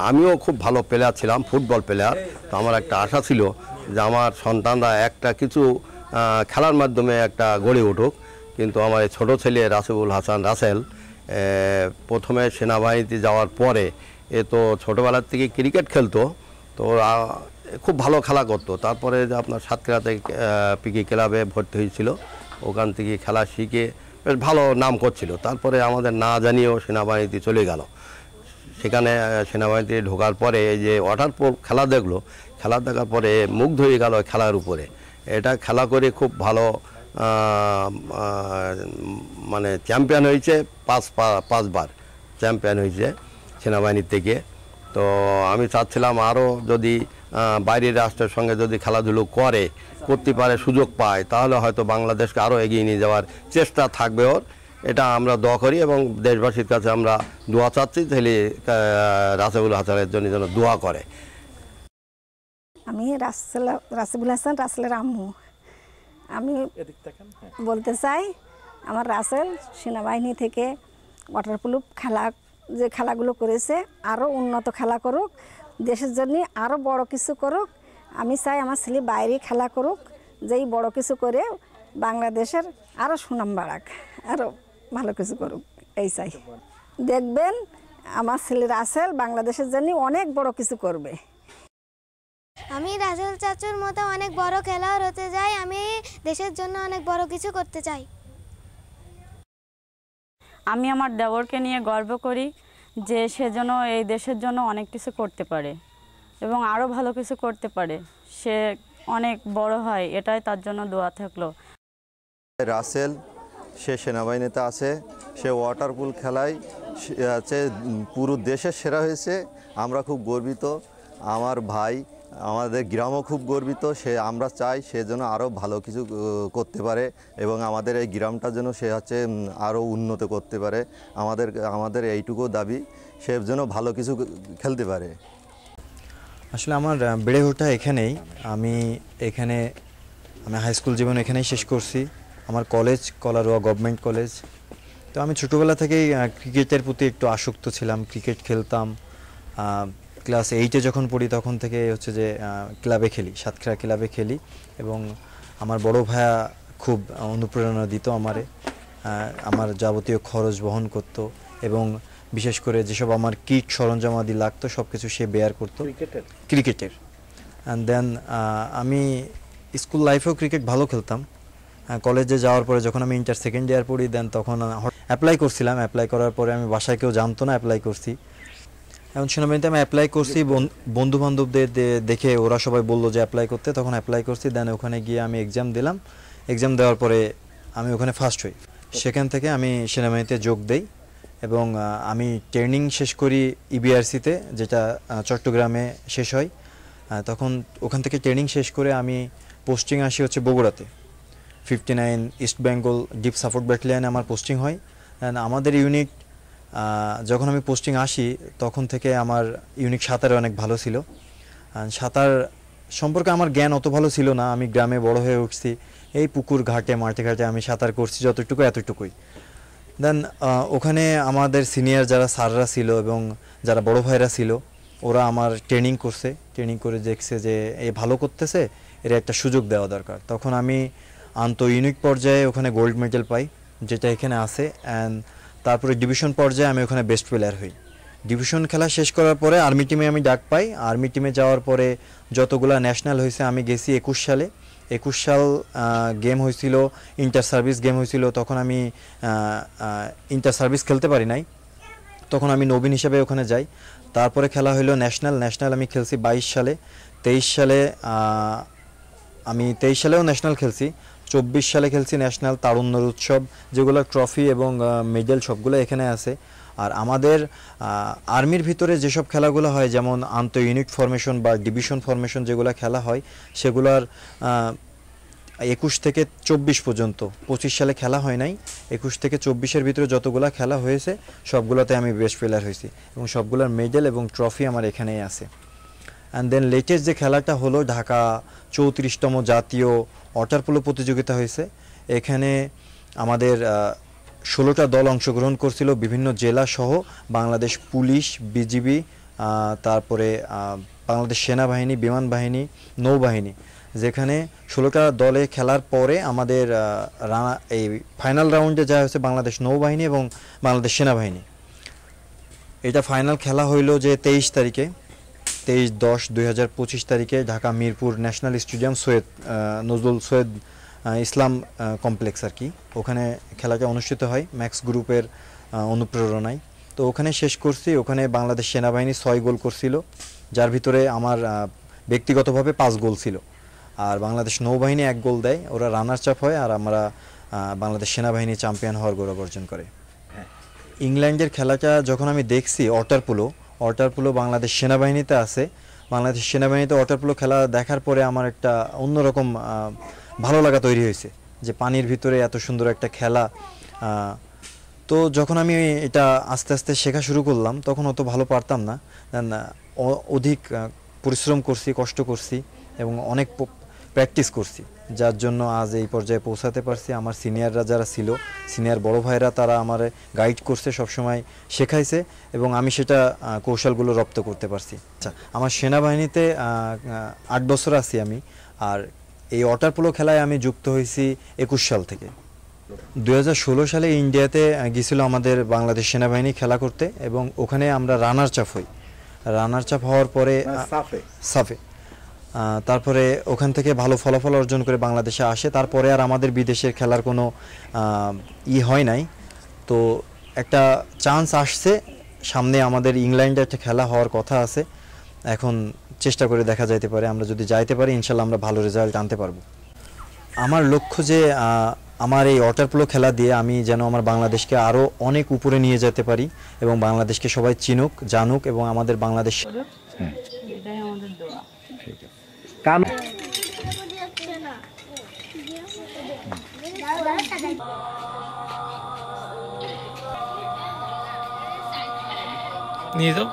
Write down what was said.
আমিও খুব ভালো প্লেয়ার ছিলাম, ফুটবল প্লেয়ার। তো আমার একটা আশা ছিল যে আমার সন্তানরা একটা কিছু খেলার মাধ্যমে একটা গড়ে উঠুক। কিন্তু আমার এই ছোটো ছেলে রাসেবুল হাসান রাসেল প্রথমে সেনাবাহিনীতে যাওয়ার পরে এ তো ছোটোবেলার থেকে ক্রিকেট খেলতো, তো খুব ভালো খেলা করতো। তারপরে যে আপনার সাতক্ষীরাতে পিকি ক্লাবে ভর্তি হয়েছিল, ওখান থেকে খেলা শিখে বেশ ভালো নাম করছিল। তারপরে আমাদের না জানিয়েও সেনাবাহিনীতে চলে গেল। সেখানে সেনাবাহিনীতে ঢোকার পরে এই যে ওয়াটার পোল খেলা দেখলো, খেলা দেখার পরে মুগ্ধ হয়ে গেল খেলার উপরে। এটা খেলা করে খুব ভালো মানে চ্যাম্পিয়ন হয়েছে, পাঁচবার চ্যাম্পিয়ন হয়েছে সেনাবাহিনীর থেকে। তো আমি চাচ্ছিলাম আরও যদি বাইরের রাষ্ট্রের সঙ্গে যদি খেলাধুলো করতে পারে, সুযোগ পায়, তাহলে হয়তো বাংলাদেশকে আরও এগিয়ে নিয়ে যাওয়ার চেষ্টা থাকবে ওর। এটা আমরা দোয়া করি এবং দেশবাসীর কাছে আমরা দোয়া চাচ্ছি, তাহলে রাসেবুল হাসানের জন্য যেন দোয়া করে। আমি রাসেবুল হাসান রাসেলের আম্মু। আমি বলতে চাই আমার রাসেল সেনাবাহিনী থেকে ওয়াটারপ্রুফ খেলা যে খেলাগুলো করেছে আরও উন্নত খেলা করুক, দেশের জন্য আরও বড় কিছু করুক। আমি চাই আমার ছেলে বাইরে খেলা করুক, যেই বড় কিছু করে বাংলাদেশের আরও সুনাম বাড়াক, আরও ভালো কিছু করুক, এই চাই। দেখবেন আমার ছেলে রাসেল বাংলাদেশের জন্য অনেক বড় কিছু করবে। আমি রাসেল চাচুর মতো অনেক বড় খেলোয়াড় হতে চাই। আমি দেশের জন্য অনেক বড় কিছু করতে চাই। আমি আমার দেবরকে নিয়ে গর্ব করি যে সে যেন এই দেশের জন্য অনেক কিছু করতে পারে এবং আরও ভালো কিছু করতে পারে, সে অনেক বড় হয়, এটাই তার জন্য দোয়া থাকলো। রাসেল সে সেনাবাহিনীতে আছে, সে ওয়াটার পুল খেলায় আছে পুরো দেশের সেরা হয়েছে। আমরা খুব গর্বিত, আমার ভাই, আমাদের গ্রামও খুব গর্বিত। আমরা চাই সে যেন আরও ভালো কিছু করতে পারে এবং আমাদের এই গ্রামটার জন্য সে আরও উন্নত করতে পারে। আমাদের এইটুকু দাবি, সে যেন ভালো কিছু খেলতে পারে। আসলে আমার বেড়ে ওঠা এখানেই। আমি হাই স্কুল জীবন এখানেই শেষ করছি। আমার কলেজ কলারোয়া গভর্নমেন্ট কলেজ। তো আমি ছোটোবেলা থেকেই ক্রিকেটের প্রতি একটু আসক্ত ছিলাম, ক্রিকেট খেলতাম। ক্লাস 8-এ যখন পড়ি তখন থেকে যে ক্লাবে খেলি, সাতক্ষীরা ক্লাবে খেলি এবং আমার বড় ভাইয়া খুব অনুপ্রেরণা দিত আমার যাবতীয় খরচ বহন করত এবং বিশেষ করে যেসব আমার কিট সরঞ্জামাদি লাগতো সব কিছু সে বেয়ার করতো ক্রিকেটের। অ্যান্ড দেন আমি স্কুল লাইফেও ক্রিকেট ভালো খেলতাম। কলেজে যাওয়ার পরে যখন আমি ইন্টার সেকেন্ড ইয়ার পড়ি দেন তখন অ্যাপ্লাই করছিলাম। অ্যাপ্লাই করার পরে আমি বাসায় কেউ জানতো না অ্যাপ্লাই করছি। এখন সেনাবাহিনীতে আমি অ্যাপ্লাই করছি, বন্ধুবান্ধবদের দেখে ওরা সবাই বললো যে অ্যাপ্লাই করতে, তখন অ্যাপ্লাই করছি। দেন ওখানে গিয়ে আমি এক্সাম দিলাম। এক্সাম দেওয়ার পরে আমি ওখানে ফার্স্ট হই। সেখান থেকে আমি সেনাবাহিনীতে যোগ দেই এবং আমি ট্রেনিং শেষ করি ইবিআরসিতে, যেটা চট্টগ্রামে শেষ হয়। তখন ওখান থেকে ট্রেনিং শেষ করে আমি পোস্টিং আসি বগুড়াতে 59 ইস্ট বেঙ্গল ডিপ সাপোর্ট ব্যাটালিয়নে আমার পোস্টিং হয়। আমাদের ইউনিট যখন আমি পোস্টিং আসি তখন থেকে আমার ইউনিট সাঁতারে অনেক ভালো ছিল। সাঁতার সম্পর্কে আমার জ্ঞান অত ভালো ছিল না। আমি গ্রামে বড় হয়ে উঠছি, এই পুকুর ঘাটে মাঠে ঘাটে আমি সাঁতার করছি যতটুকু এতটুকুই। দেন ওখানে আমাদের সিনিয়র যারা স্যাররা ছিল এবং যারা বড় ভাইরা ছিল ওরা আমার ট্রেনিং করছে, ট্রেনিং করে দেখছে যে এ ভালো করতেছে, এর একটা সুযোগ দেওয়া দরকার। তখন আমি ইউনিট পর্যায়ে ওখানে গোল্ড মেডেল পাই, যেটা এখানে আছে। অ্যান্ড তারপরে ডিভিশন পর্যায়ে আমি ওখানে বেস্ট প্লেয়ার হই। ডিভিশন খেলা শেষ করার পরে আর্মি টিমে আমি ডাক পাই। আর্মি টিমে যাওয়ার পরে যতগুলা ন্যাশনাল হয়েছে আমি গেছি 21 সালে। 21 সাল গেম হয়েছিল, ইন্টার সার্ভিস গেম হয়েছিল। তখন আমি ইন্টার সার্ভিস খেলতে পারি নাই, তখন আমি নবীন হিসেবে ওখানে যাই। তারপরে খেলা হলো ন্যাশনাল আমি খেলছি 22 সালে। 23 সালে আমি 23 সালেও ন্যাশনাল খেলছি। 24 সালে খেলছি ন্যাশনাল তারুণ্যর উৎসব, যেগুলো ট্রফি এবং মেডেল সবগুলো এখানে আছে। আর আমাদের আর্মির ভিতরে যেসব খেলাগুলো হয়, যেমন ইউনিট ফরমেশন বা ডিভিশন ফরমেশন যেগুলো খেলা হয়, সেগুলোর 21 থেকে 24 পর্যন্ত, 25 সালে খেলা হয় নাই, 21 থেকে 24-এর ভিতরে যতগুলো খেলা হয়েছে সবগুলোতে আমি বেস্ট প্লেয়ার হয়েছি এবং সবগুলোর মেডেল এবং ট্রফি আমার এখানেই আছে। অ্যান্ড দেন লেটেস্ট যে খেলাটা হলো ঢাকা 34তম জাতীয় ওয়াটার পোলো প্রতিযোগিতা হয়েছে। এখানে আমাদের 16টা দল অংশগ্রহণ করছিল বিভিন্ন জেলা সহ বাংলাদেশ পুলিশ, বিজিবি, তারপরে বাংলাদেশ সেনাবাহিনী, বিমান বাহিনী, নৌবাহিনী, যেখানে 16টা দলে খেলার পরে আমাদের এই ফাইনাল রাউন্ডে যা হয়েছে বাংলাদেশ নৌবাহিনী এবং বাংলাদেশ সেনাবাহিনী। এটা ফাইনাল খেলা হইল যে 23 তারিখে, 23/10/2025 তারিখে ঢাকা মিরপুর ন্যাশনাল স্টেডিয়াম নজরুল সৈয়দ ইসলাম কমপ্লেক্স আর কি, ওখানে খেলাটা অনুষ্ঠিত হয় ম্যাক্স গ্রুপের অনুপ্রেরণায়। তো ওখানে শেষ করছি, ওখানে বাংলাদেশ সেনাবাহিনী 6 গোল করছিল, যার ভিতরে আমার ব্যক্তিগতভাবে 5 গোল ছিল, আর বাংলাদেশ নৌবাহিনী 1 গোল দেয়, ওরা রানার্স আপ হয়, আর আমরা বাংলাদেশ সেনাবাহিনী চ্যাম্পিয়ন হওয়ার গৌরব অর্জন করে। ইংল্যান্ডের খেলাটা যখন আমি দেখছি, ওয়াটার পোলো বাংলাদেশ সেনাবাহিনীতে আছে, বাংলাদেশ সেনাবাহিনীতে ওয়াটার পোলো খেলা দেখার পরে আমার একটা অন্যরকম ভালো লাগা তৈরি হয়েছে যে পানির ভিতরে এত সুন্দর একটা খেলা। তো যখন আমি এটা আস্তে আস্তে শেখা শুরু করলাম, তখন অত ভালো পারতাম না, অধিক পরিশ্রম করছি, কষ্ট করছি এবং অনেক প্র্যাকটিস করছি, যার জন্য আজ এই পর্যায়ে পৌঁছাতে পারছি। আমার সিনিয়ররা যারা ছিল, সিনিয়র বড় ভাইরা, তারা আমার গাইড করছে, সবসময় শেখাইছে এবং আমি সেটা কৌশলগুলো রপ্ত করতে পারছি। আচ্ছা, আমার সেনাবাহিনীতে 8 বছর আছি আমি, আর এই ওয়াটার পোলো খেলায় আমি যুক্ত হয়েছি 21 সাল থেকে। 2016 সালে ইন্ডিয়াতে গিয়েছিল আমাদের বাংলাদেশ সেনাবাহিনী খেলা করতে, এবং ওখানে আমরা রানার্স আপ হই। রানার্স আপ হওয়ার পরে সাফে তারপরে ওখান থেকে ভালো ফলাফল অর্জন করে বাংলাদেশে আসে। তারপরে আর আমাদের বিদেশের খেলার কোনো হয় নাই। তো একটা চান্স আসছে সামনে, আমাদের ইংল্যান্ডে একটা খেলা হওয়ার কথা আছে, এখন চেষ্টা করে দেখা যাইতে পারে, আমরা যদি যাইতে পারি ইনশাল্লাহ আমরা ভালো রেজাল্ট আনতে পারবো। আমার লক্ষ্য যে আমার এই ওয়াটার পোলো খেলা দিয়ে আমি যেন আমার বাংলাদেশকে আরও অনেক উপরে নিয়ে যেতে পারি এবং বাংলাদেশকে সবাই চিনুক, জানুক, এবং আমাদের বাংলাদেশ এটাই আমাদের দোয়া। নিয়ে যাও।